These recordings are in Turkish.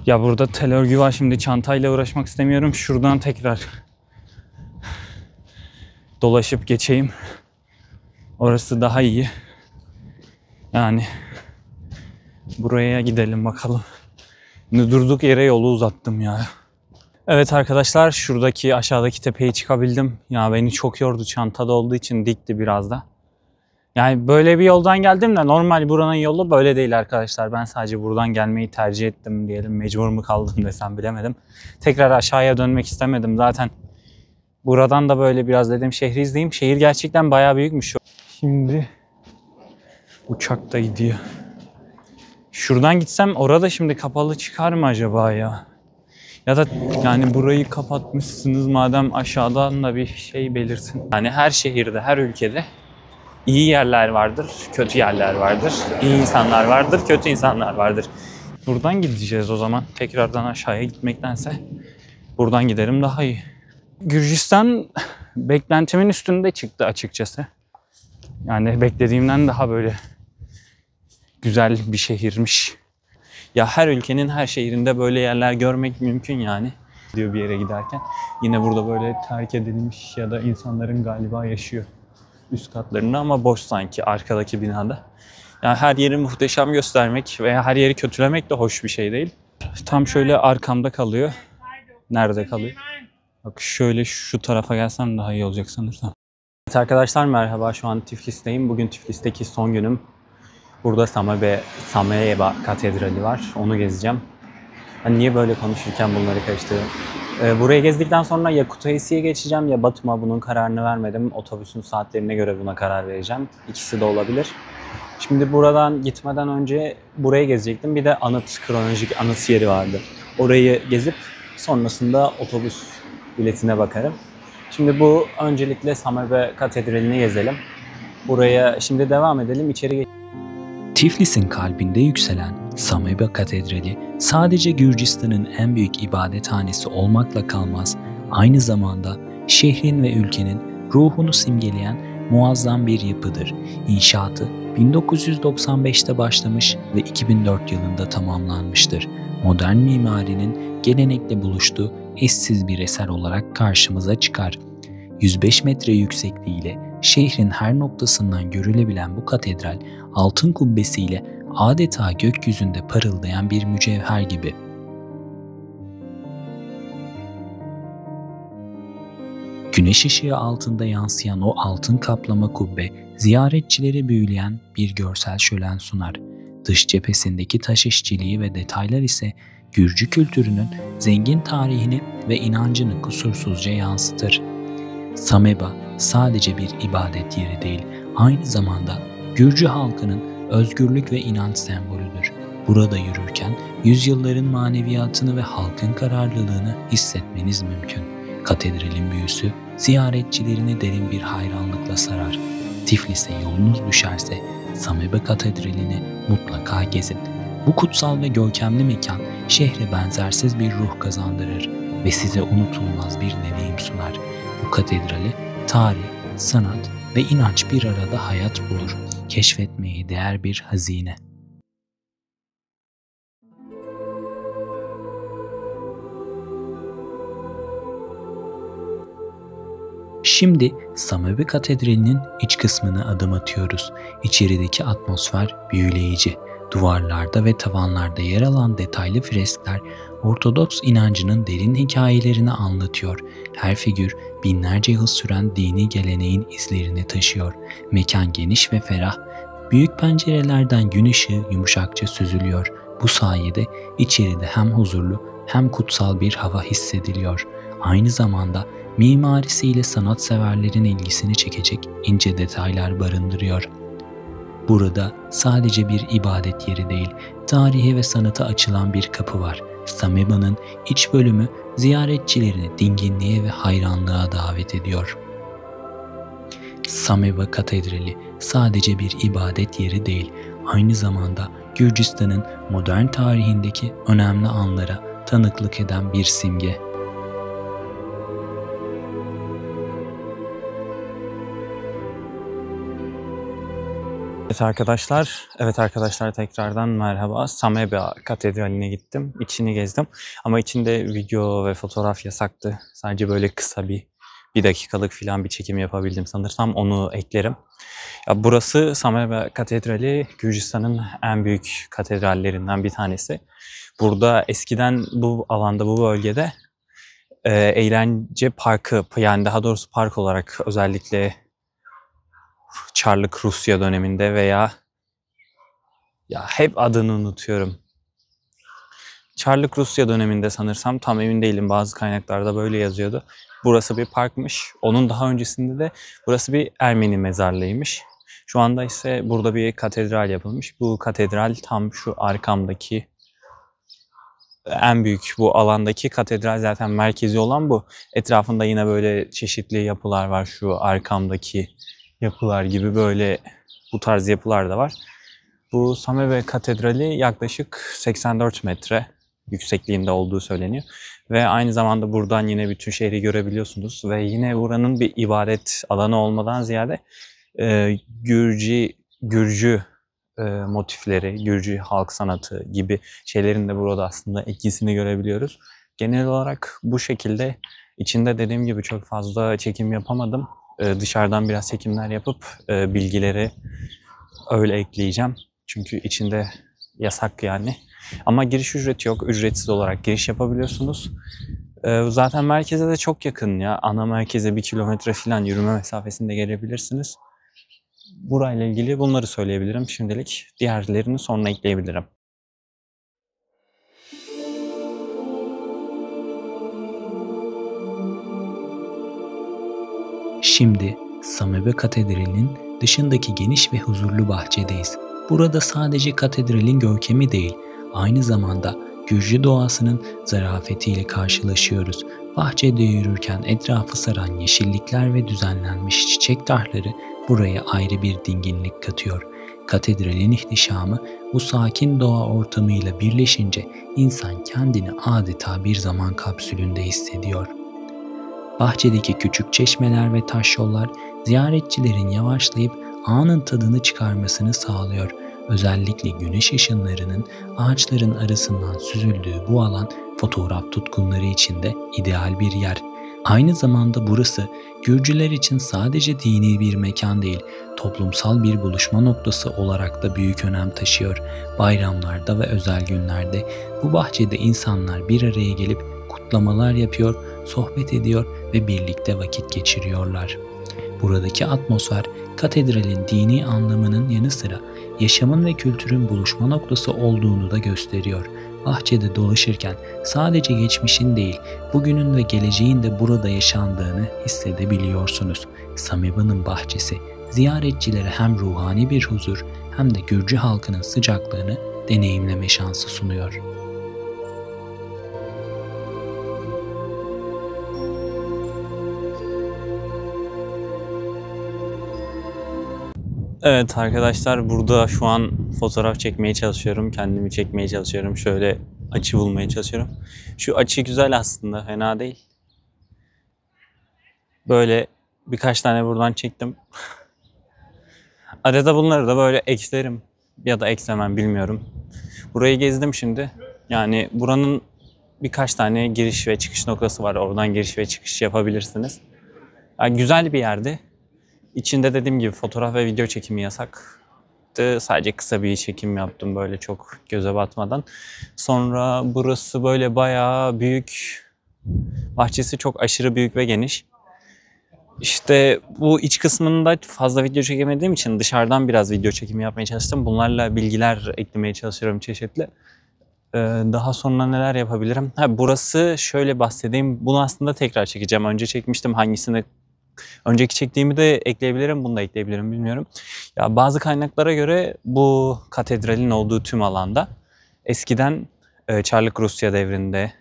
Ya burada tel örgü var, şimdi çantayla uğraşmak istemiyorum. Şuradan tekrar dolaşıp geçeyim. Orası daha iyi. Yani buraya gidelim bakalım. Şimdi durduk yere yolu uzattım ya. Evet arkadaşlar, şuradaki aşağıdaki tepeye çıkabildim. Ya beni çok yordu, çantada olduğu için dikti biraz da. Yani böyle bir yoldan geldim de normal buranın yolu böyle değil arkadaşlar. Ben sadece buradan gelmeyi tercih ettim diyelim. Mecbur mu kaldım desem bilemedim. Tekrar aşağıya dönmek istemedim. Zaten buradan da böyle biraz dedim şehri izleyeyim. Şehir gerçekten bayağı büyükmüş. Şimdi uçak da gidiyor. Şuradan gitsem orada şimdi kapalı çıkar mı acaba ya? Ya da yani burayı kapatmışsınız madem, aşağıdan da bir şey belirsin. Yani her şehirde, her ülkede iyi yerler vardır, kötü yerler vardır. İyi insanlar vardır, kötü insanlar vardır. Buradan gideceğiz o zaman. Tekrardan aşağıya gitmektense buradan giderim daha iyi. Gürcistan beklentimin üstünde çıktı açıkçası. Yani beklediğimden daha böyle güzel bir şehirmiş. Ya her ülkenin her şehrinde böyle yerler görmek mümkün yani. Diyor bir yere giderken. Yine burada böyle terk edilmiş ya da insanların galiba yaşıyor üst katlarında ama boş sanki arkadaki binada. Yani her yeri muhteşem göstermek veya her yeri kötülemek de hoş bir şey değil. Tam şöyle arkamda kalıyor. Nerede kalıyor? Bak şöyle şu tarafa gelsem daha iyi olacak sanırsam. Evet arkadaşlar merhaba, şu an Tiflis'teyim. Bugün Tiflis'teki son günüm. Burada Sameba Katedrali var. Onu gezeceğim. Ben niye böyle konuşurken bunları karıştırıyorum? Burayı gezdikten sonra ya Kutaisi'ye geçeceğim ya Batum'a, bunun kararını vermedim. Otobüsün saatlerine göre buna karar vereceğim. İkisi de olabilir. Şimdi buradan gitmeden önce burayı gezecektim. Bir de kronolojik anıt yeri vardı. Orayı gezip sonrasında otobüs biletine bakarım. Şimdi bu öncelikle Samebe Katedrali'ni gezelim. Buraya şimdi devam edelim. İçeri Tiflis'in kalbinde yükselen Sameba Katedrali sadece Gürcistan'ın en büyük ibadethanesi olmakla kalmaz, aynı zamanda şehrin ve ülkenin ruhunu simgeleyen muazzam bir yapıdır. İnşaatı 1995'te başlamış ve 2004 yılında tamamlanmıştır. Modern mimarinin gelenekle buluştuğu eşsiz bir eser olarak karşımıza çıkar. 105 metre yüksekliğiyle şehrin her noktasından görülebilen bu katedral, altın kubbesiyle adeta gökyüzünde parıldayan bir mücevher gibi. Güneş ışığı altında yansıyan o altın kaplama kubbe, ziyaretçileri büyüleyen bir görsel şölen sunar. Dış cephesindeki taş işçiliği ve detaylar ise Gürcü kültürünün zengin tarihini ve inancını kusursuzca yansıtır. Sameba sadece bir ibadet yeri değil, aynı zamanda Gürcü halkının özgürlük ve inanç sembolüdür. Burada yürürken yüzyılların maneviyatını ve halkın kararlılığını hissetmeniz mümkün. Katedralin büyüsü ziyaretçilerini derin bir hayranlıkla sarar. Tiflis'e yolunuz düşerse Sameba Katedrali'ni mutlaka gezin. Bu kutsal ve görkemli mekan şehre benzersiz bir ruh kazandırır ve size unutulmaz bir deneyim sunar. Bu katedrali tarih, sanat ve inanç bir arada hayat bulur. Keşfetmeye değer bir hazine. Şimdi Samebe Katedrali'nin iç kısmına adım atıyoruz. İçerideki atmosfer büyüleyici. Duvarlarda ve tavanlarda yer alan detaylı freskler Ortodoks inancının derin hikayelerini anlatıyor. Her figür binlerce yıl süren dini geleneğin izlerini taşıyor. Mekan geniş ve ferah. Büyük pencerelerden gün ışığı yumuşakça süzülüyor. Bu sayede içeride hem huzurlu hem kutsal bir hava hissediliyor. Aynı zamanda mimarisiyle sanatseverlerin ilgisini çekecek ince detaylar barındırıyor. Burada sadece bir ibadet yeri değil, tarihe ve sanata açılan bir kapı var. Sameba'nın iç bölümü ziyaretçilerini dinginliğe ve hayranlığa davet ediyor. Sameba Katedrali sadece bir ibadet yeri değil, aynı zamanda Gürcistan'ın modern tarihindeki önemli anlara tanıklık eden bir simge. Evet arkadaşlar tekrardan merhaba. Sameba Katedrali'ne gittim. İçini gezdim. Ama içinde video ve fotoğraf yasaktı. Sadece böyle kısa bir dakikalık falan bir çekim yapabildim. Sanırsam onu eklerim. Ya burası Sameba Katedrali, Gürcistan'ın en büyük katedrallerinden bir tanesi. Burada eskiden bu alanda, bu bölgede eğlence parkı, yani daha doğrusu park olarak özellikle Çarlık Rusya döneminde veya hep adını unutuyorum. Çarlık Rusya döneminde sanırsam, tam emin değilim, bazı kaynaklarda böyle yazıyordu. Burası bir parkmış. Onun daha öncesinde de burası bir Ermeni mezarlığıymış. Şu anda ise burada bir katedral yapılmış. Bu katedral tam şu arkamdaki en büyük, bu alandaki katedral zaten merkezi olan bu. Etrafında yine böyle çeşitli yapılar var. Şu arkamdaki yapılar gibi böyle bu tarz yapılar da var. Bu Samebe Katedrali yaklaşık 84 metre yüksekliğinde olduğu söyleniyor. Ve aynı zamanda buradan yine bütün şehri görebiliyorsunuz. Ve yine buranın bir ibadet alanı olmadan ziyade Gürcü motifleri, Gürcü halk sanatı gibi şeylerin de burada aslında etkisini görebiliyoruz. Genel olarak bu şekilde. İçinde dediğim gibi çok fazla çekim yapamadım. Dışarıdan biraz çekimler yapıp bilgileri öyle ekleyeceğim. Çünkü içinde yasak yani. Ama giriş ücreti yok. Ücretsiz olarak giriş yapabiliyorsunuz. Zaten merkeze de çok yakın ya. Ana merkeze 1 kilometre falan yürüme mesafesinde gelebilirsiniz. Burayla ilgili bunları söyleyebilirim şimdilik. Diğerlerini sonra ekleyebilirim. Şimdi Samebe Katedrali'nin dışındaki geniş ve huzurlu bahçedeyiz. Burada sadece katedralin görkemi değil, aynı zamanda Gürcü doğasının zarafetiyle karşılaşıyoruz. Bahçede yürürken etrafı saran yeşillikler ve düzenlenmiş çiçek tarhları buraya ayrı bir dinginlik katıyor. Katedralin ihtişamı bu sakin doğa ortamıyla birleşince insan kendini adeta bir zaman kapsülünde hissediyor. Bahçedeki küçük çeşmeler ve taş yollar ziyaretçilerin yavaşlayıp anın tadını çıkarmasını sağlıyor. Özellikle güneş ışınlarının ağaçların arasından süzüldüğü bu alan fotoğraf tutkunları için de ideal bir yer. Aynı zamanda burası Gürcüler için sadece dini bir mekan değil, toplumsal bir buluşma noktası olarak da büyük önem taşıyor. Bayramlarda ve özel günlerde bu bahçede insanlar bir araya gelip kutlamalar yapıyor, sohbet ediyor ve birlikte vakit geçiriyorlar. Buradaki atmosfer katedralin dini anlamının yanı sıra yaşamın ve kültürün buluşma noktası olduğunu da gösteriyor. Bahçede dolaşırken sadece geçmişin değil, bugünün ve geleceğin de burada yaşandığını hissedebiliyorsunuz. Sameba'nın bahçesi ziyaretçilere hem ruhani bir huzur hem de Gürcü halkının sıcaklığını deneyimleme şansı sunuyor. Evet arkadaşlar, burada şu an fotoğraf çekmeye çalışıyorum. Kendimi çekmeye çalışıyorum. Şöyle açı bulmaya çalışıyorum. Şu açı güzel aslında, fena değil. Böyle birkaç tane buradan çektim. Arada bunları da böyle eklerim ya da eklemem, bilmiyorum. Burayı gezdim şimdi. Yani buranın birkaç tane giriş ve çıkış noktası var. Oradan giriş ve çıkış yapabilirsiniz. Yani güzel bir yerdi. İçinde dediğim gibi fotoğraf ve video çekimi yasaktı. Sadece kısa bir çekim yaptım böyle çok göze batmadan. Sonra burası böyle bayağı büyük. Bahçesi çok aşırı büyük ve geniş. İşte bu iç kısmında fazla video çekemediğim için dışarıdan biraz video çekimi yapmaya çalıştım. Bunlarla bilgiler eklemeye çalışıyorum çeşitli. Daha sonra neler yapabilirim? Burası şöyle bahsedeyim. Bunu aslında tekrar çekeceğim. Önce çekmiştim, hangisini önceki çektiğimi de ekleyebilirim, bunu da ekleyebilirim, bilmiyorum. Ya bazı kaynaklara göre bu katedralin olduğu tüm alanda eskiden Çarlık Rusya devrinde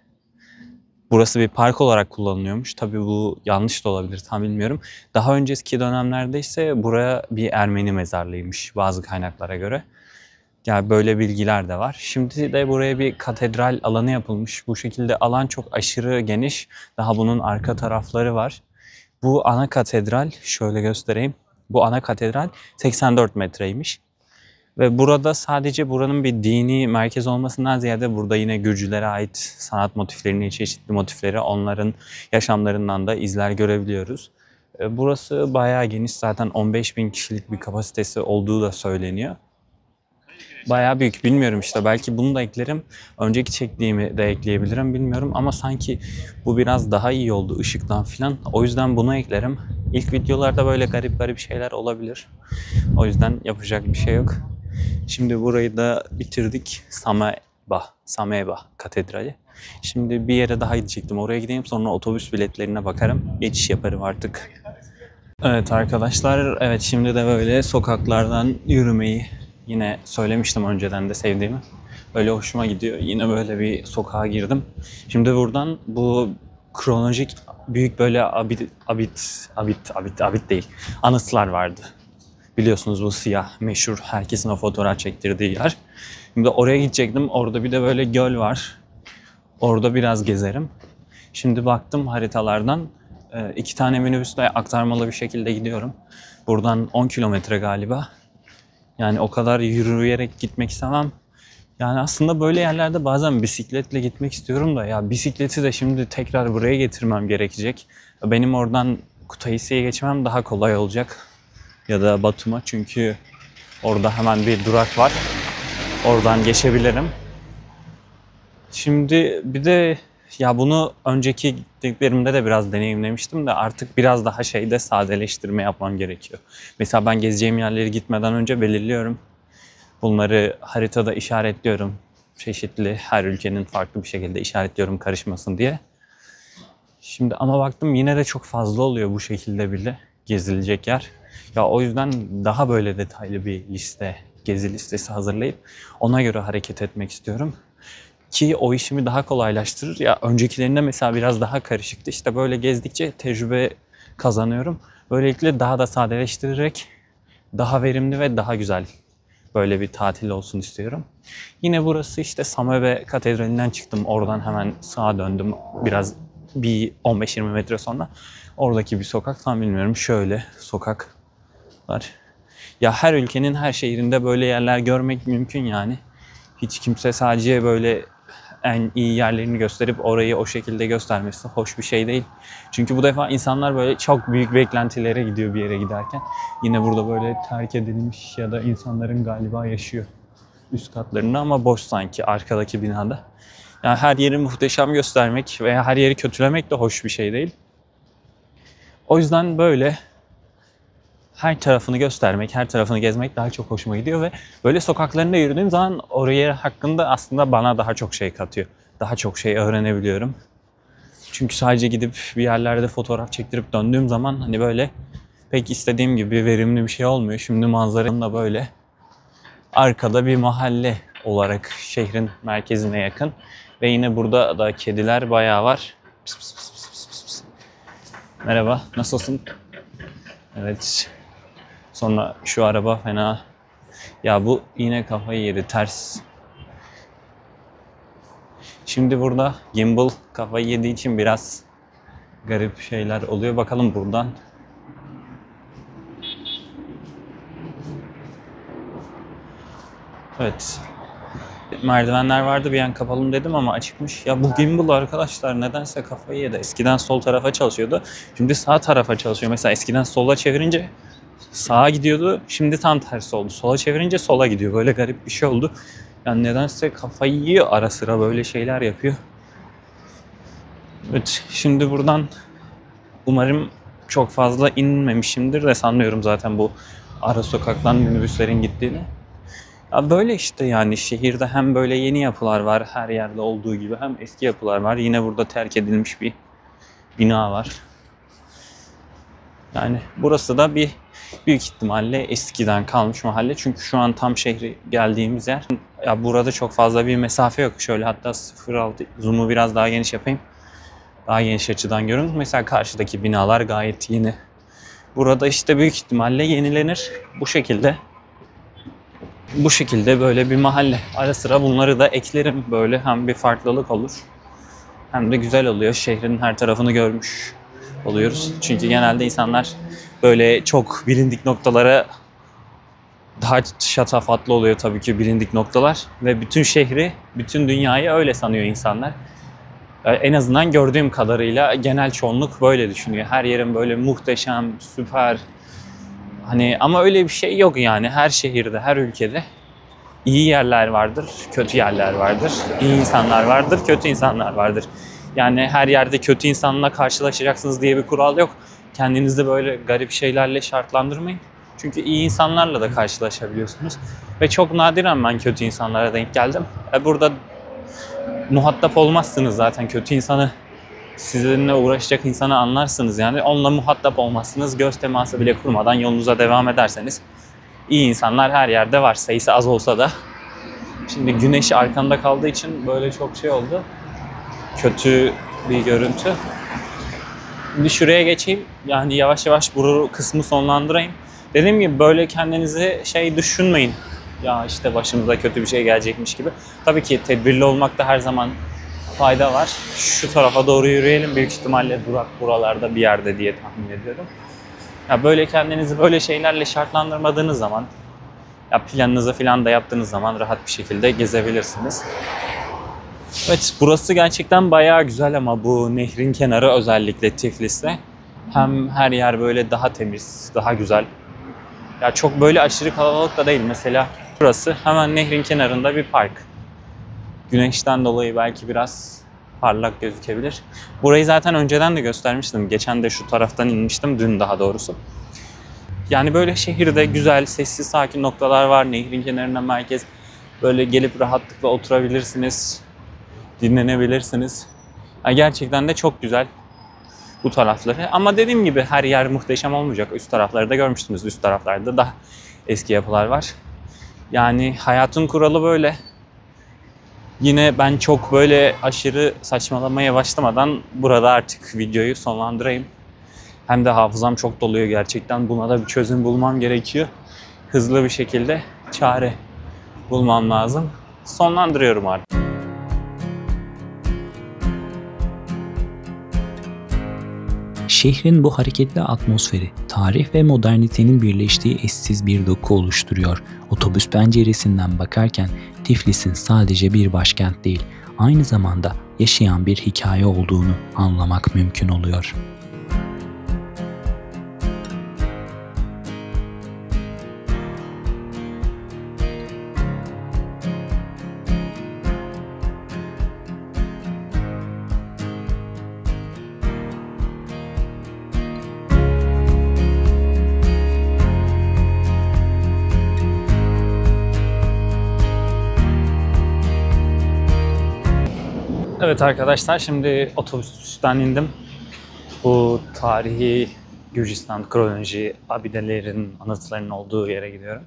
burası bir park olarak kullanılıyormuş. Tabii bu yanlış da olabilir, tam bilmiyorum. Daha önceki dönemlerde ise buraya bir Ermeni mezarlığıymış bazı kaynaklara göre. Yani böyle bilgiler de var. Şimdi de buraya bir katedral alanı yapılmış. Bu şekilde alan çok aşırı geniş. Daha bunun arka tarafları var. Bu ana katedral, şöyle göstereyim. Bu ana katedral 84 metreymiş. Ve burada sadece buranın bir dini merkez olmasından ziyade burada yine Gürcülere ait sanat motiflerini, çeşitli motifleri, onların yaşamlarından da izler görebiliyoruz. Burası bayağı geniş, zaten 15.000 kişilik bir kapasitesi olduğu da söyleniyor. Bayağı büyük, bilmiyorum işte, belki bunu da eklerim. Önceki çektiğimi de ekleyebilirim, bilmiyorum ama sanki bu biraz daha iyi oldu ışıktan filan. O yüzden bunu eklerim. İlk videolarda böyle garip garip şeyler olabilir. O yüzden yapacak bir şey yok. Şimdi burayı da bitirdik. Sameba Katedrali. Şimdi bir yere daha gidecektim. Oraya gideyim, sonra otobüs biletlerine bakarım. Geçiş yaparım artık. Evet arkadaşlar, evet şimdi de böyle sokaklardan yürümeyi, yine söylemiştim önceden de sevdiğimi. Öyle hoşuma gidiyor. Yine böyle bir sokağa girdim. Şimdi buradan bu kronolojik büyük böyle abit değil, anıtlar vardı. Biliyorsunuz bu siyah meşhur, herkesin o fotoğraf çektirdiği yer. Şimdi oraya gidecektim. Orada bir de böyle göl var. Orada biraz gezerim. Şimdi baktım haritalardan. 2 tane minibüsle aktarmalı bir şekilde gidiyorum. Buradan 10 kilometre galiba. Yani o kadar yürüyerek gitmek istemem. Yani aslında böyle yerlerde bazen bisikletle gitmek istiyorum da ya bisikleti de şimdi tekrar buraya getirmem gerekecek. Benim oradan Kutaisi'ye geçmem daha kolay olacak. Ya da Batum'a, çünkü orada hemen bir durak var. Oradan geçebilirim. Şimdi bir de ya bunu önceki gittiklerimde de biraz deneyimlemiştim de artık biraz daha şeyde sadeleştirme yapmam gerekiyor. Mesela ben gezeceğim yerleri gitmeden önce belirliyorum. Bunları haritada işaretliyorum. Çeşitli, her ülkenin farklı bir şekilde işaretliyorum karışmasın diye. Şimdi ama baktım yine de çok fazla oluyor bu şekilde bile gezilecek yer. Ya o yüzden daha böyle detaylı bir liste, gezi listesi hazırlayıp ona göre hareket etmek istiyorum. Ki o işimi daha kolaylaştırır. Ya öncekilerinde mesela biraz daha karışıktı. İşte böyle gezdikçe tecrübe kazanıyorum. Böylelikle daha da sadeleştirerek daha verimli ve daha güzel böyle bir tatil olsun istiyorum. Yine burası işte Samebe Katedrali'nden çıktım. Oradan hemen sağa döndüm. Biraz bir 15-20 metre sonra. Oradaki bir sokak, tam bilmiyorum. Şöyle sokaklar. Ya her ülkenin her şehrinde böyle yerler görmek mümkün yani. Hiç kimse sadece böyle en iyi yerlerini gösterip orayı o şekilde göstermesi hoş bir şey değil. Çünkü bu defa insanlar böyle çok büyük beklentilere gidiyor bir yere giderken. Yine burada böyle terk edilmiş ya da insanların galiba yaşıyor üst katlarında ama boş sanki arkadaki binada. Yani her yeri muhteşem göstermek veya her yeri kötülemek de hoş bir şey değil. O yüzden böyle her tarafını göstermek, her tarafını gezmek daha çok hoşuma gidiyor ve böyle sokaklarında yürüdüğüm zaman oraya hakkında aslında bana daha çok şey katıyor. Daha çok şey öğrenebiliyorum. Çünkü sadece gidip bir yerlerde fotoğraf çektirip döndüğüm zaman hani böyle pek istediğim gibi verimli bir şey olmuyor. Şimdi manzaranın da böyle arkada bir mahalle olarak şehrin merkezine yakın. Ve yine burada da kediler bayağı var. Pıs pıs pıs pıs pıs pıs. Merhaba, nasılsın? Evet. Sonra şu araba fena. Ya bu yine kafayı yedi, ters. Şimdi burada gimbal kafayı yediği için biraz garip şeyler oluyor. Bakalım buradan. Evet. Merdivenler vardı, bir an kapalım dedim ama açıkmış. Ya bu gimbal arkadaşlar nedense kafayı yedi. Eskiden sol tarafa çalışıyordu. Şimdi sağ tarafa çalışıyor. Mesela eskiden sola çevirince sağa gidiyordu. Şimdi tam tersi oldu. Sola çevirince sola gidiyor. Böyle garip bir şey oldu. Yani nedense kafayı yiyor, ara sıra böyle şeyler yapıyor. Evet, şimdi buradan umarım çok fazla inmemişimdir de sanmıyorum zaten bu ara sokaktan minibüslerin gittiğini. Ya böyle işte yani şehirde hem böyle yeni yapılar var her yerde olduğu gibi, hem eski yapılar var. Yine burada terk edilmiş bir bina var. Yani burası da bir büyük ihtimalle eskiden kalmış mahalle. Çünkü şu an tam şehri geldiğimiz yer. Ya burada çok fazla bir mesafe yok. Şöyle hatta 0.6 zoom'u biraz daha geniş yapayım. Daha geniş açıdan görün. Mesela karşıdaki binalar gayet yeni. Burada işte büyük ihtimalle yenilenir. Bu şekilde. Bu şekilde böyle bir mahalle. Ara sıra bunları da eklerim. Böyle hem bir farklılık olur hem de güzel oluyor. Şehrin her tarafını görmüş oluyoruz. Çünkü genelde insanlar böyle çok bilindik noktalara daha şatafatlı oluyor tabii ki bilindik noktalar. Ve bütün şehri, bütün dünyayı öyle sanıyor insanlar. En azından gördüğüm kadarıyla genel çoğunluk böyle düşünüyor. Her yerin böyle muhteşem, süper. Hani ama öyle bir şey yok yani. Her şehirde, her ülkede iyi yerler vardır, kötü yerler vardır. İyi insanlar vardır, kötü insanlar vardır. Yani her yerde kötü insanla karşılaşacaksınız diye bir kural yok. Kendinizi böyle garip şeylerle şartlandırmayın. Çünkü iyi insanlarla da karşılaşabiliyorsunuz. Ve çok nadiren ben kötü insanlara denk geldim. Burada muhatap olmazsınız zaten. Kötü insanı, sizinle uğraşacak insanı anlarsınız yani. Onunla muhatap olmazsınız. Göz teması bile kurmadan yolunuza devam ederseniz. İyi insanlar her yerde var. Sayısı az olsa da. Şimdi güneş arkamda kaldığı için böyle çok şey oldu. Kötü bir görüntü. Şimdi şuraya geçeyim. Yani yavaş yavaş bu kısmı sonlandırayım. Dediğim gibi böyle kendinizi düşünmeyin. Ya işte başımıza kötü bir şey gelecekmiş gibi. Tabii ki tedbirli olmakta her zaman fayda var. Şu tarafa doğru yürüyelim. Büyük ihtimalle durak buralarda bir yerde diye tahmin ediyorum. Ya böyle kendinizi böyle şeylerle şartlandırmadığınız zaman, ya planınızı falan da yaptığınız zaman rahat bir şekilde gezebilirsiniz. Evet, burası gerçekten bayağı güzel ama bu nehrin kenarı özellikle Tiflis'te. Hem her yer böyle daha temiz, daha güzel. Ya çok böyle aşırı kalabalık da değil. Mesela burası hemen nehrin kenarında bir park. Güneşten dolayı belki biraz parlak gözükebilir. Burayı zaten önceden de göstermiştim. Geçen de şu taraftan inmiştim, dün daha doğrusu. Yani böyle şehirde güzel, sessiz, sakin noktalar var. Nehrin kenarında merkez. Böyle gelip rahatlıkla oturabilirsiniz, dinlenebilirsiniz. Yani gerçekten de çok güzel bu tarafları. Ama dediğim gibi her yer muhteşem olmayacak. Üst tarafları da görmüştünüz. Üst taraflarda da eski yapılar var. Yani hayatın kuralı böyle. Yine ben çok böyle aşırı saçmalamaya başlamadan burada artık videoyu sonlandırayım. Hem de hafızam çok doluyor gerçekten. Buna da bir çözüm bulmam gerekiyor. Hızlı bir şekilde çare bulmam lazım. Sonlandırıyorum artık. Şehrin bu hareketli atmosferi, tarih ve modernitenin birleştiği eşsiz bir doku oluşturuyor. Otobüs penceresinden bakarken Tiflis'in sadece bir başkent değil, aynı zamanda yaşayan bir hikaye olduğunu anlamak mümkün oluyor. Evet arkadaşlar, şimdi otobüsten indim. Bu tarihi Gürcistan kronoloji abidelerin, anıtlarının olduğu yere gidiyorum.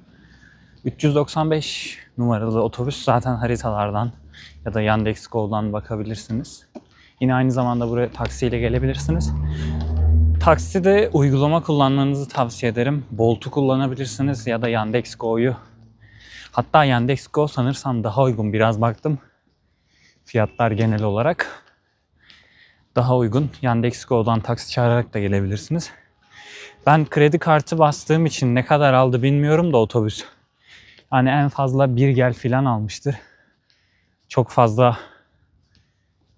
395 numaralı otobüs, zaten haritalardan ya da Yandex.Go'dan bakabilirsiniz. Yine aynı zamanda buraya taksiyle gelebilirsiniz. Takside uygulama kullanmanızı tavsiye ederim. Bolt'u kullanabilirsiniz ya da Yandex.Go'yu. Hatta Yandex.Go sanırsam daha uygun, biraz baktım. Fiyatlar genel olarak daha uygun. Yandex.Go'dan taksi çağırarak da gelebilirsiniz. Ben kredi kartı bastığım için ne kadar aldı bilmiyorum da otobüs. Yani en fazla bir gel filan almıştır. Çok fazla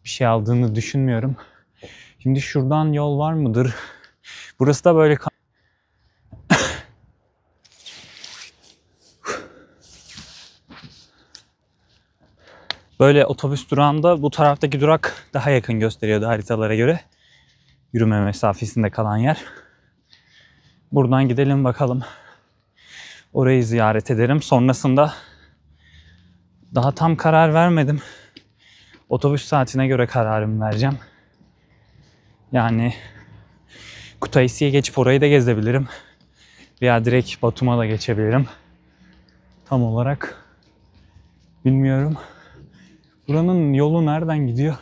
bir şey aldığını düşünmüyorum. Şimdi şuradan yol var mıdır? Burası da böyle böyle otobüs durağında bu taraftaki durak daha yakın gösteriyordu haritalara göre. Yürüme mesafesinde kalan yer. Buradan gidelim bakalım. Orayı ziyaret ederim. Sonrasında daha tam karar vermedim. Otobüs saatine göre kararımı vereceğim. Yani Kutaisi'ye geçip orayı da gezebilirim. Veya direkt Batum'a da geçebilirim. Tam olarak bilmiyorum. Buranın yolu nereden gidiyor?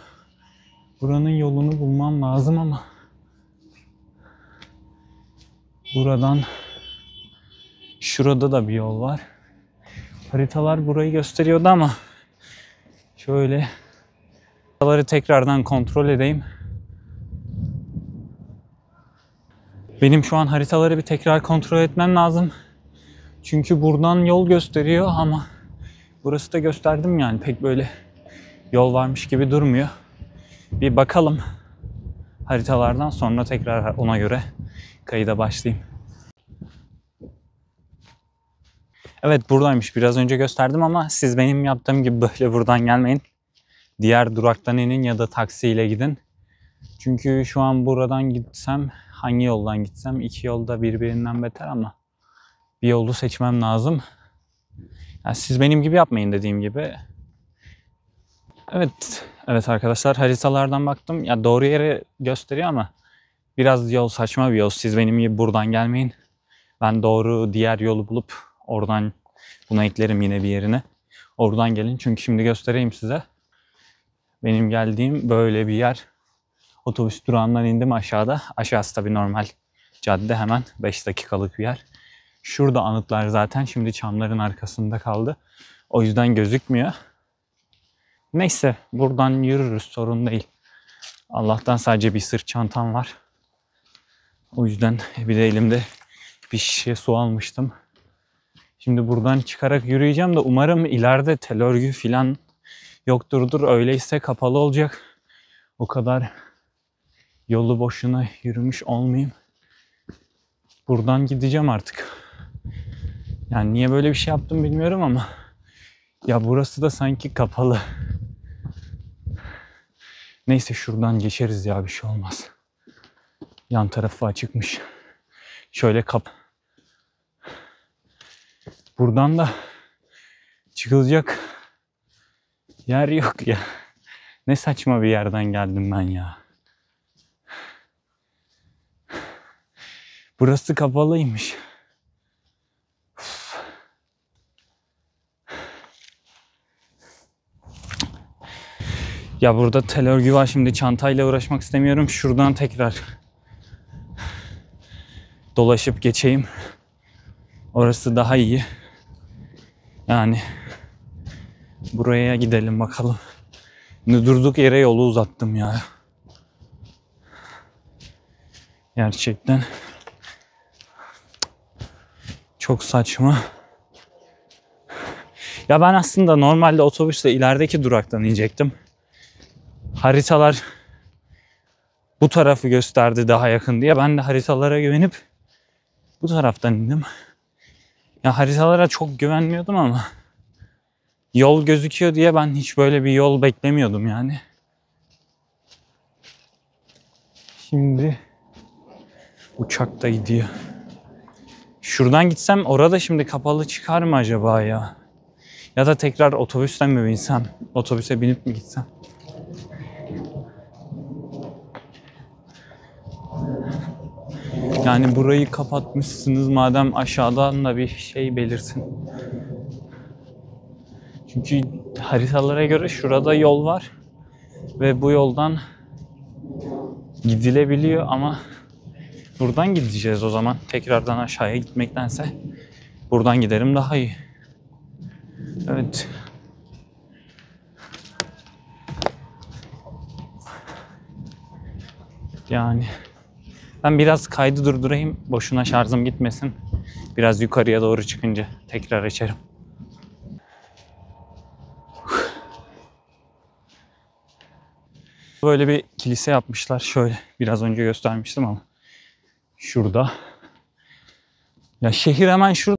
Buranın yolunu bulmam lazım ama buradan şurada da bir yol var. Haritalar burayı gösteriyordu ama şöyle haritaları tekrardan kontrol edeyim. Benim şu an haritaları bir tekrar kontrol etmem lazım. Çünkü buradan yol gösteriyor ama burası da gösterdim yani pek böyle yol varmış gibi durmuyor. Bir bakalım haritalardan, sonra tekrar ona göre kayıda başlayayım. Evet, buradaymış. Biraz önce gösterdim ama siz benim yaptığım gibi böyle buradan gelmeyin. Diğer duraktan inin ya da taksiyle gidin. Çünkü şu an buradan gitsem, hangi yoldan gitsem, iki yolda birbirinden beter ama bir yolu seçmem lazım. Yani siz benim gibi yapmayın dediğim gibi. Evet arkadaşlar, haritalardan baktım. Ya doğru yere gösteriyor ama biraz yol saçma bir yol. Siz benim gibi buradan gelmeyin. Ben doğru diğer yolu bulup oradan bunu eklerim yine bir yerine. Oradan gelin, çünkü şimdi göstereyim size. Benim geldiğim böyle bir yer. Otobüs durağından indim aşağıda. Aşağısı tabii normal cadde, hemen 5 dakikalık bir yer. Şurada anıtlar zaten şimdi çamların arkasında kaldı. O yüzden gözükmüyor. Neyse, buradan yürürüz, sorun değil. Allah'tan sadece bir sırt çantam var. O yüzden bir de elimde bir şişe su almıştım. Şimdi buradan çıkarak yürüyeceğim de umarım ileride tel örgü falan yokturdur. Öyleyse kapalı olacak. O kadar yolu boşuna yürümüş olmayayım. Buradan gideceğim artık. Yani niye böyle bir şey yaptım bilmiyorum ama ya burası da sanki kapalı. Neyse, şuradan geçeriz ya, bir şey olmaz. Yan tarafı açıkmış. Şöyle buradan da çıkılacak yer yok ya. Ne saçma bir yerden geldim ben ya. Burası kapalıymış. Ya burada tel örgü var, şimdi çantayla uğraşmak istemiyorum. Şuradan tekrar dolaşıp geçeyim. Orası daha iyi. Yani buraya gidelim bakalım. Durduk yere yolu uzattım ya. Gerçekten çok saçma. Ya ben aslında normalde otobüsle ilerideki duraktan inecektim. Haritalar bu tarafı gösterdi daha yakın diye. Ben de haritalara güvenip bu taraftan indim. Ya haritalara çok güvenmiyordum ama yol gözüküyor diye ben hiç böyle bir yol beklemiyordum yani. Şimdi uçak da gidiyor. Şuradan gitsem orada şimdi kapalı çıkar mı acaba ya? Ya da tekrar otobüsten mi binsem? Otobüse binip mi gitsem? Yani burayı kapatmışsınız, madem aşağıdan da bir şey belirsin. Çünkü haritalara göre şurada yol var ve bu yoldan gidilebiliyor ama buradan gideceğiz o zaman. Tekrardan aşağıya gitmektense buradan giderim daha iyi. Evet. Yani ben biraz kaydı durdurayım, boşuna şarjım gitmesin. Biraz yukarıya doğru çıkınca tekrar açarım. Böyle bir kilise yapmışlar. Şöyle biraz önce göstermiştim ama şurada. Ya şehir hemen şurada.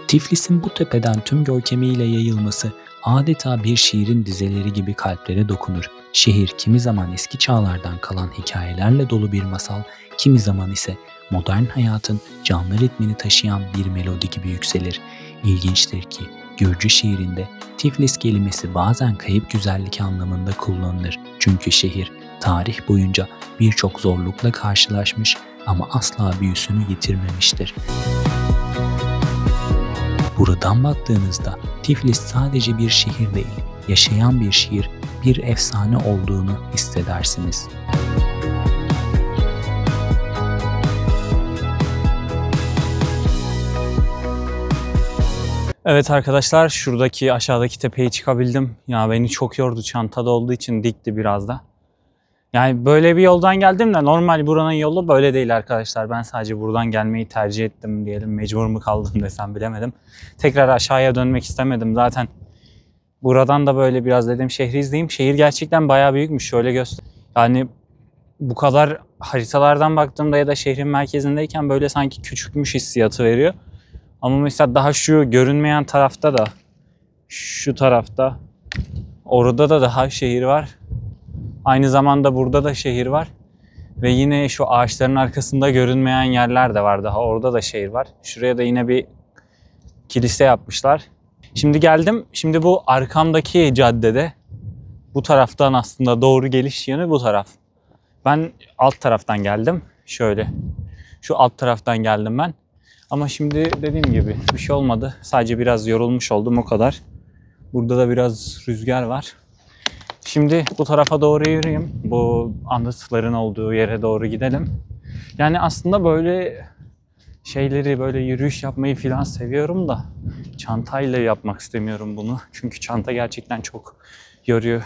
Tiflis'in bu tepeden tüm görkemiyle yayılması adeta bir şiirin dizeleri gibi kalplere dokunur. Şehir kimi zaman eski çağlardan kalan hikayelerle dolu bir masal, kimi zaman ise modern hayatın canlı ritmini taşıyan bir melodi gibi yükselir. İlginçtir ki Gürcü şiirinde Tiflis kelimesi bazen kayıp güzellik anlamında kullanılır. Çünkü şehir tarih boyunca birçok zorlukla karşılaşmış ama asla büyüsünü yitirmemiştir. Buradan baktığınızda Tiflis sadece bir şehir değil, yaşayan bir şiir, bir efsane olduğunu hissedersiniz. Evet arkadaşlar, şuradaki aşağıdaki tepeye çıkabildim. Ya beni çok yordu, çantada olduğu için dikti biraz da. Yani böyle bir yoldan geldim de normal buranın yolu böyle değil arkadaşlar. Ben sadece buradan gelmeyi tercih ettim diyelim. Mecbur mu kaldım desem bilemedim. Tekrar aşağıya dönmek istemedim. Zaten buradan da böyle biraz dedim şehri izleyeyim. Şehir gerçekten bayağı büyükmüş. Şöyle göster. Yani bu kadar haritalardan baktığımda ya da şehrin merkezindeyken böyle sanki küçükmüş hissiyatı veriyor. Ama mesela daha şu görünmeyen tarafta da, şu tarafta, orada da daha şehir var. Aynı zamanda burada da şehir var. Ve yine şu ağaçların arkasında görünmeyen yerler de var daha. Orada da şehir var. Şuraya da yine bir kilise yapmışlar. Şimdi geldim. Şimdi bu arkamdaki caddede, bu taraftan aslında doğru geliş yanı bu taraf. Ben alt taraftan geldim. Şöyle. Şu alt taraftan geldim ben. Ama şimdi dediğim gibi bir şey olmadı. Sadece biraz yorulmuş oldum o kadar. Burada da biraz rüzgar var. Şimdi bu tarafa doğru yürüyeyim. Bu anıtların olduğu yere doğru gidelim. Yani aslında böyle şeyleri, böyle yürüyüş yapmayı falan seviyorum da çantayla yapmak istemiyorum bunu. Çünkü çanta gerçekten çok yoruyor.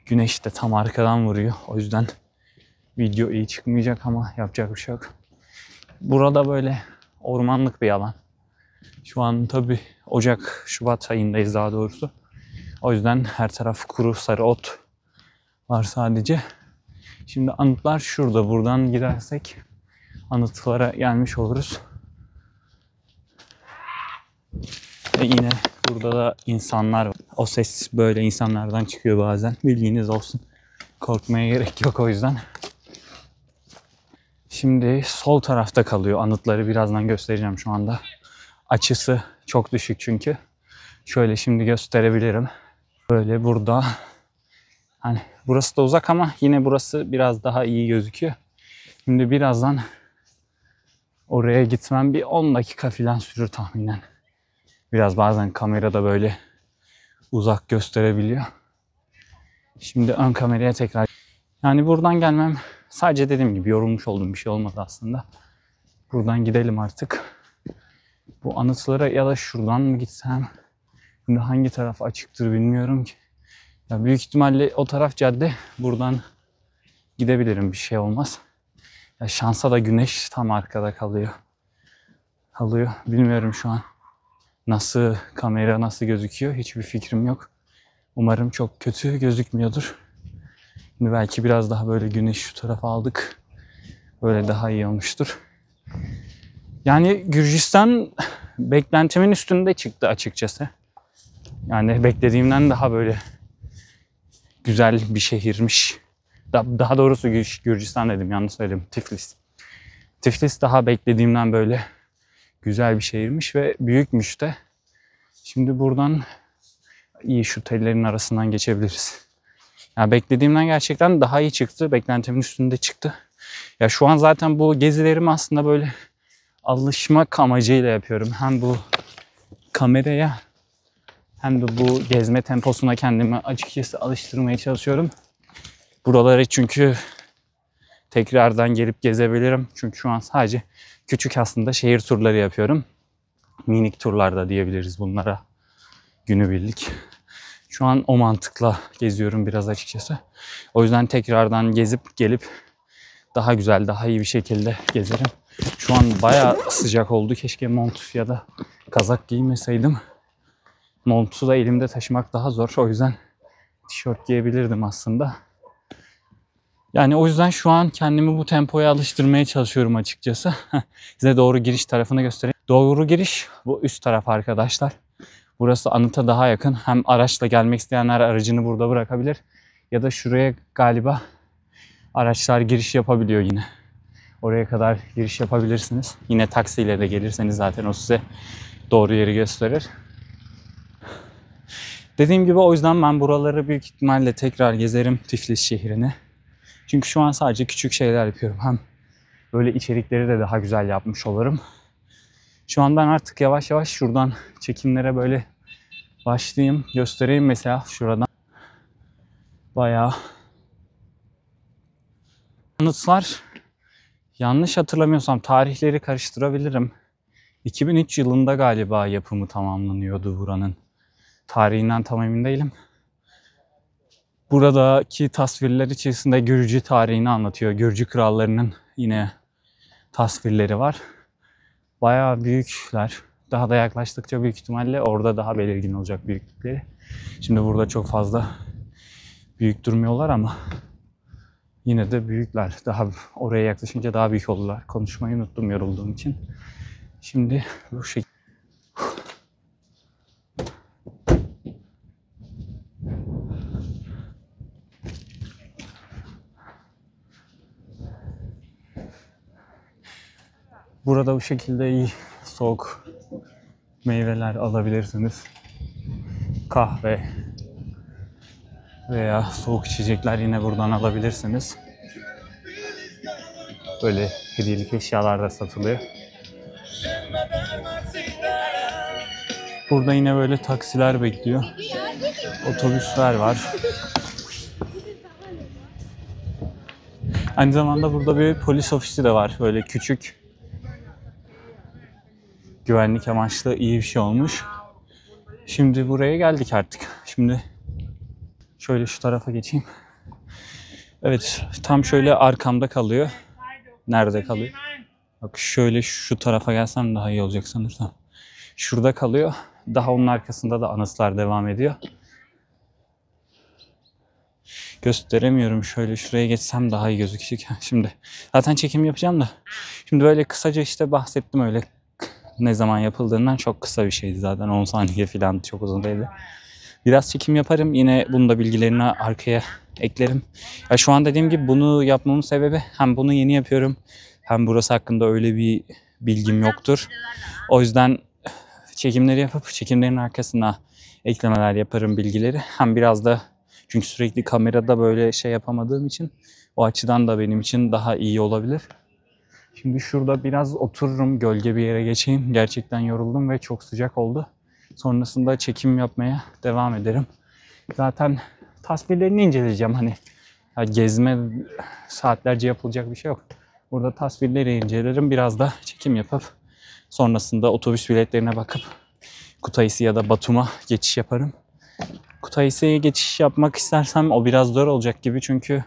Güneş de tam arkadan vuruyor. O yüzden video iyi çıkmayacak ama yapacak bir şey yok. Burada böyle ormanlık bir alan. Şu an tabii Ocak, Şubat ayındayız daha doğrusu. O yüzden her taraf kuru sarı ot var sadece. Şimdi anıtlar şurada. Buradan gidersek anıtlara gelmiş oluruz. Ve yine burada da insanlar var. O ses böyle insanlardan çıkıyor bazen. Bilginiz olsun. Korkmaya gerek yok o yüzden. Şimdi sol tarafta kalıyor. Anıtları birazdan göstereceğim şu anda. Açısı çok düşük çünkü. Şöyle şimdi gösterebilirim. Böyle burada. Hani burası da uzak ama yine burası biraz daha iyi gözüküyor. Şimdi birazdan oraya gitmem bir 10 dakika falan sürür tahminen. Biraz bazen kamerada böyle uzak gösterebiliyor. Şimdi ön kameraya tekrar. Yani buradan gelmem sadece dediğim gibi yorulmuş oldum. Bir şey olmadı aslında. Buradan gidelim artık. Bu anıtlara ya da şuradan mı gitsem? Şimdi hangi taraf açıktır bilmiyorum ki. Ya büyük ihtimalle o taraf cadde. Buradan gidebilirim, bir şey olmaz. Ya şansa da güneş tam arkada kalıyor. Bilmiyorum şu an. Nasıl kamera nasıl gözüküyor hiçbir fikrim yok. Umarım çok kötü gözükmüyordur. Şimdi belki biraz daha böyle güneş şu tarafa aldık. Böyle daha iyi olmuştur. Yani Gürcistan beklentimin üstünde çıktı açıkçası. Yani beklediğimden daha böyle güzel bir şehirmiş. Daha doğrusu Gürcistan dedim, yanlış söyledim. Tiflis. Tiflis daha beklediğimden böyle güzel bir şehirmiş ve büyükmüş de. Şimdi buradan iyi şu tellerin arasından geçebiliriz. Ya beklediğimden gerçekten daha iyi çıktı. Beklentimin üstünde çıktı. Ya şu an zaten bu gezilerimi aslında böyle alışmak amacıyla yapıyorum. Hem bu kameraya hem de bu gezme temposuna kendimi açıkçası alıştırmaya çalışıyorum. Buraları çünkü tekrardan gelip gezebilirim. Çünkü şu an sadece küçük aslında şehir turları yapıyorum. Minik turlar da diyebiliriz bunlara. Günübirlik. Şu an o mantıkla geziyorum biraz açıkçası. O yüzden tekrardan gezip gelip daha güzel, daha iyi bir şekilde gezerim. Şu an bayağı sıcak oldu. Keşke mont ya da kazak giymeseydim. Montu da elimde taşımak daha zor. O yüzden tişört giyebilirdim aslında. Yani o yüzden şu an kendimi bu tempoya alıştırmaya çalışıyorum açıkçası. Size doğru giriş tarafını göstereyim. Doğru giriş bu üst taraf arkadaşlar. Burası anıta daha yakın. Hem araçla gelmek isteyenler aracını burada bırakabilir. Ya da şuraya galiba araçlar giriş yapabiliyor yine. Oraya kadar giriş yapabilirsiniz. Yine taksiyle de gelirseniz zaten o size doğru yeri gösterir. Dediğim gibi o yüzden ben buraları büyük ihtimalle tekrar gezerim, Tiflis şehrini. Çünkü şu an sadece küçük şeyler yapıyorum. Hem böyle içerikleri de daha güzel yapmış olurum. Şu an ben artık yavaş yavaş şuradan çekimlere böyle başlayayım. Göstereyim mesela şuradan. Bayağı anıtlar, yanlış hatırlamıyorsam tarihleri karıştırabilirim. 2003 yılında galiba yapımı tamamlanıyordu buranın. Tarihinden tam emin değilim. Buradaki tasvirler içerisinde Gürcü tarihini anlatıyor. Gürcü krallarının yine tasvirleri var. Bayağı büyükler. Daha da yaklaştıkça büyük ihtimalle orada daha belirgin olacak büyüklükleri. Şimdi burada çok fazla büyük durmuyorlar ama yine de büyükler. Daha oraya yaklaşınca daha büyük oldular. Konuşmayı unuttum yorulduğum için. Şimdi bu şekilde. Burada bu şekilde iyi soğuk meyveler alabilirsiniz. Kahve veya soğuk içecekler yine buradan alabilirsiniz. Böyle hediyelik eşyalar da satılıyor. Burada yine böyle taksiler bekliyor. Otobüsler var. Aynı zamanda burada bir polis ofisi de var. Böyle küçük. Güvenlik amaçlı iyi bir şey olmuş. Şimdi buraya geldik artık. Şimdi şöyle şu tarafa geçeyim. Evet, tam şöyle arkamda kalıyor. Nerede kalıyor? Bak şöyle şu tarafa gelsem daha iyi olacak sanırsam. Şurada kalıyor. Daha onun arkasında da anıtlar devam ediyor. Gösteremiyorum. Şöyle şuraya geçsem daha iyi gözükecek. Şimdi zaten çekim yapacağım da. Şimdi böyle kısaca işte bahsettim öyle. Ne zaman yapıldığından çok kısa bir şeydi zaten. 10 saniye falan, çok uzun değildi. Biraz çekim yaparım. Yine bunun da bilgilerini arkaya eklerim. Ya şu an dediğim gibi bunu yapmamın sebebi hem bunu yeni yapıyorum hem burası hakkında öyle bir bilgim yoktur. O yüzden çekimleri yapıp çekimlerin arkasına eklemeler yaparım, bilgileri. Hem biraz da çünkü sürekli kamerada böyle şey yapamadığım için o açıdan da benim için daha iyi olabilir. Şimdi şurada biraz otururum, gölge bir yere geçeyim. Gerçekten yoruldum ve çok sıcak oldu. Sonrasında çekim yapmaya devam ederim. Zaten tasvirlerini inceleyeceğim. Hani gezme saatlerce yapılacak bir şey yok. Burada tasvirleri incelerim. Biraz da çekim yapıp sonrasında otobüs biletlerine bakıp Kutaisi ya da Batum'a geçiş yaparım. Kutaisi'ye geçiş yapmak istersem o biraz zor olacak gibi çünkü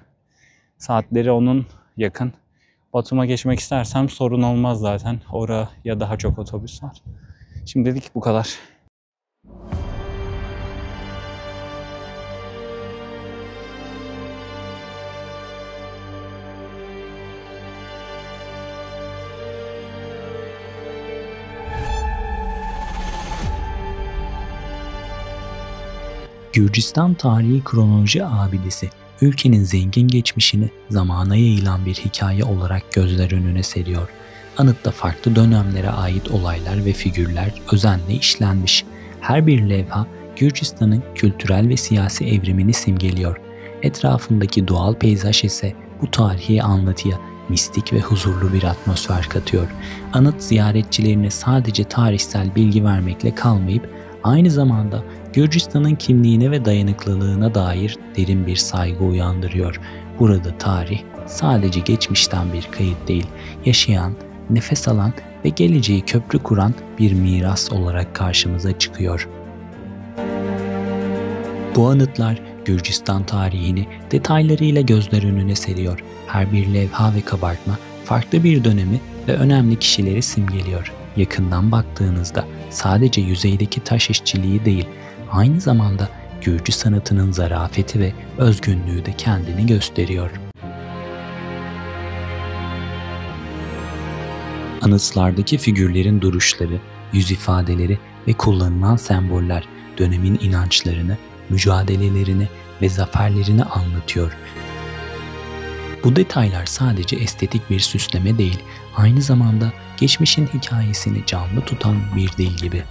saatleri onun yakın. Batum'a geçmek istersem sorun olmaz zaten. Oraya daha çok otobüs var. Şimdilik bu kadar. Gürcistan Tarihi Kronoloji Abidesi, ülkenin zengin geçmişini zamana yayılan bir hikaye olarak gözler önüne seriyor. Anıtta farklı dönemlere ait olaylar ve figürler özenle işlenmiş. Her bir levha Gürcistan'ın kültürel ve siyasi evrimini simgeliyor. Etrafındaki doğal peyzaj ise bu tarihi anlatıya mistik ve huzurlu bir atmosfer katıyor. Anıt ziyaretçilerine sadece tarihsel bilgi vermekle kalmayıp aynı zamanda Gürcistan'ın kimliğine ve dayanıklılığına dair derin bir saygı uyandırıyor. Burada tarih sadece geçmişten bir kayıt değil, yaşayan, nefes alan ve geleceği köprü kuran bir miras olarak karşımıza çıkıyor. Bu anıtlar Gürcistan tarihini detaylarıyla gözler önüne seriyor. Her bir levha ve kabartma farklı bir dönemi ve önemli kişileri simgeliyor. Yakından baktığınızda sadece yüzeydeki taş işçiliği değil, aynı zamanda Gürcü sanatının zarafeti ve özgünlüğü de kendini gösteriyor. Anıtlardaki figürlerin duruşları, yüz ifadeleri ve kullanılan semboller dönemin inançlarını, mücadelelerini ve zaferlerini anlatıyor. Bu detaylar sadece estetik bir süsleme değil, aynı zamanda geçmişin hikayesini canlı tutan bir dil gibi.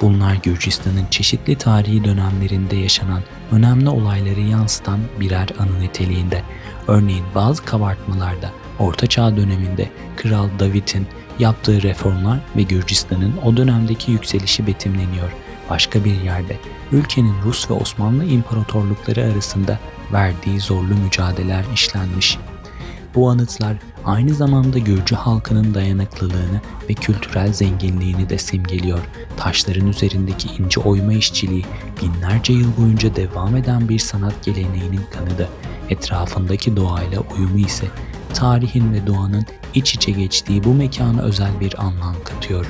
Bunlar Gürcistan'ın çeşitli tarihi dönemlerinde yaşanan önemli olayları yansıtan birer anı niteliğinde. Örneğin bazı kabartmalarda Orta Çağ döneminde Kral David'in yaptığı reformlar ve Gürcistan'ın o dönemdeki yükselişi betimleniyor. Başka bir yerde ülkenin Rus ve Osmanlı imparatorlukları arasında verdiği zorlu mücadeleler işlenmiş. Bu anıtlar aynı zamanda Gürcü halkının dayanıklılığını ve kültürel zenginliğini de simgeliyor. Taşların üzerindeki ince oyma işçiliği binlerce yıl boyunca devam eden bir sanat geleneğinin kanıdı. Etrafındaki doğayla uyumu ise tarihin ve doğanın iç içe geçtiği bu mekana özel bir anlam katıyor.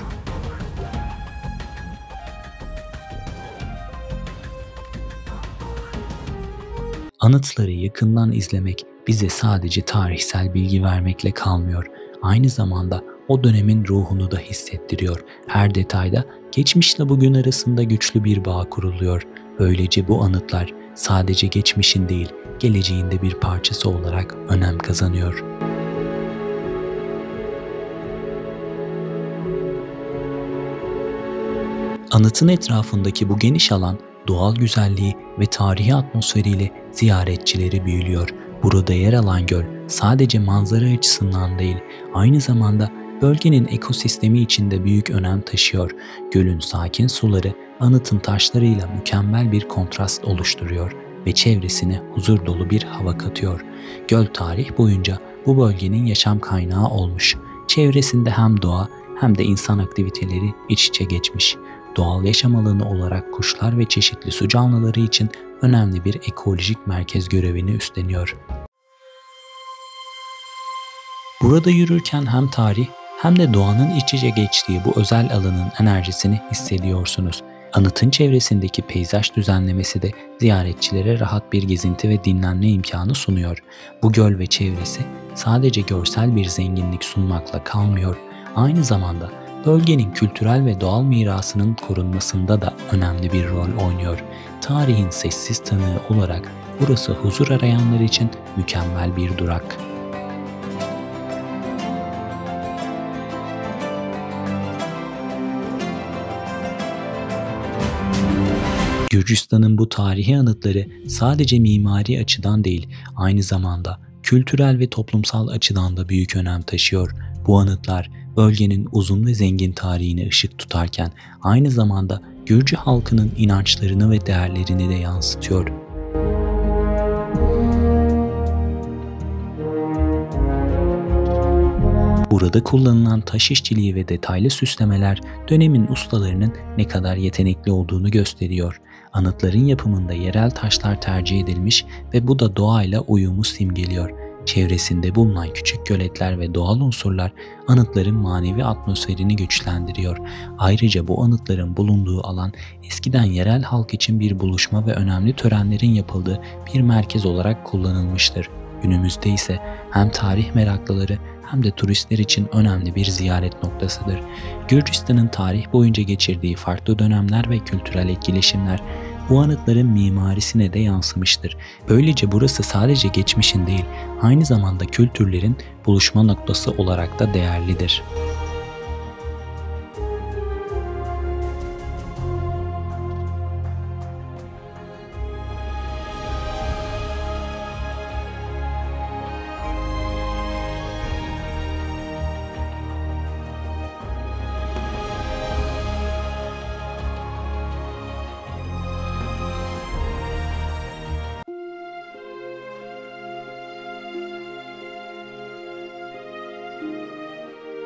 Anıtları yakından izlemek bize sadece tarihsel bilgi vermekle kalmıyor. Aynı zamanda o dönemin ruhunu da hissettiriyor. Her detayda geçmişle bugün arasında güçlü bir bağ kuruluyor. Böylece bu anıtlar sadece geçmişin değil, geleceğin de bir parçası olarak önem kazanıyor. Anıtın etrafındaki bu geniş alan doğal güzelliği ve tarihi atmosferiyle ziyaretçileri büyülüyor. Burada yer alan göl sadece manzara açısından değil, aynı zamanda bölgenin ekosistemi için de büyük önem taşıyor. Gölün sakin suları anıtın taşlarıyla mükemmel bir kontrast oluşturuyor ve çevresine huzur dolu bir hava katıyor. Göl tarih boyunca bu bölgenin yaşam kaynağı olmuş. Çevresinde hem doğa hem de insan aktiviteleri iç içe geçmiş. Doğal yaşam alanı olarak kuşlar ve çeşitli su canlıları için önemli bir ekolojik merkez görevini üstleniyor. Burada yürürken hem tarih hem de doğanın iç içe geçtiği bu özel alanın enerjisini hissediyorsunuz. Anıtın çevresindeki peyzaj düzenlemesi de ziyaretçilere rahat bir gezinti ve dinlenme imkanı sunuyor. Bu göl ve çevresi sadece görsel bir zenginlik sunmakla kalmıyor, aynı zamanda bölgenin kültürel ve doğal mirasının korunmasında da önemli bir rol oynuyor. Tarihin sessiz tanığı olarak burası huzur arayanlar için mükemmel bir durak. Gürcistan'ın bu tarihi anıtları sadece mimari açıdan değil, aynı zamanda kültürel ve toplumsal açıdan da büyük önem taşıyor. Bu anıtlar bölgenin uzun ve zengin tarihine ışık tutarken aynı zamanda Gürcü halkının inançlarını ve değerlerini de yansıtıyor. Burada kullanılan taş işçiliği ve detaylı süslemeler dönemin ustalarının ne kadar yetenekli olduğunu gösteriyor. Anıtların yapımında yerel taşlar tercih edilmiş ve bu da doğayla uyumu simgeliyor. Çevresinde bulunan küçük göletler ve doğal unsurlar anıtların manevi atmosferini güçlendiriyor. Ayrıca bu anıtların bulunduğu alan eskiden yerel halk için bir buluşma ve önemli törenlerin yapıldığı bir merkez olarak kullanılmıştır. Günümüzde ise hem tarih meraklıları hem de turistler için önemli bir ziyaret noktasıdır. Gürcistan'ın tarih boyunca geçirdiği farklı dönemler ve kültürel etkileşimler bu anıtların mimarisine de yansımıştır. Böylece burası sadece geçmişin değil, aynı zamanda kültürlerin buluşma noktası olarak da değerlidir.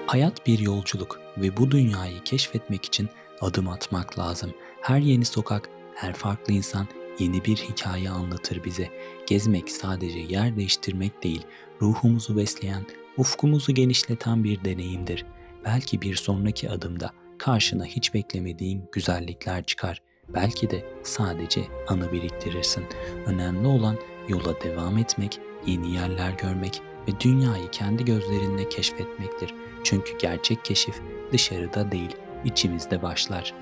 Hayat bir yolculuk ve bu dünyayı keşfetmek için adım atmak lazım. Her yeni sokak, her farklı insan yeni bir hikaye anlatır bize. Gezmek sadece yer değiştirmek değil, ruhumuzu besleyen, ufkumuzu genişleten bir deneyimdir. Belki bir sonraki adımda karşına hiç beklemediğin güzellikler çıkar. Belki de sadece anı biriktirirsin. Önemli olan yola devam etmek, yeni yerler görmek ve dünyayı kendi gözlerinle keşfetmektir. Çünkü gerçek keşif dışarıda değil, içimizde başlar.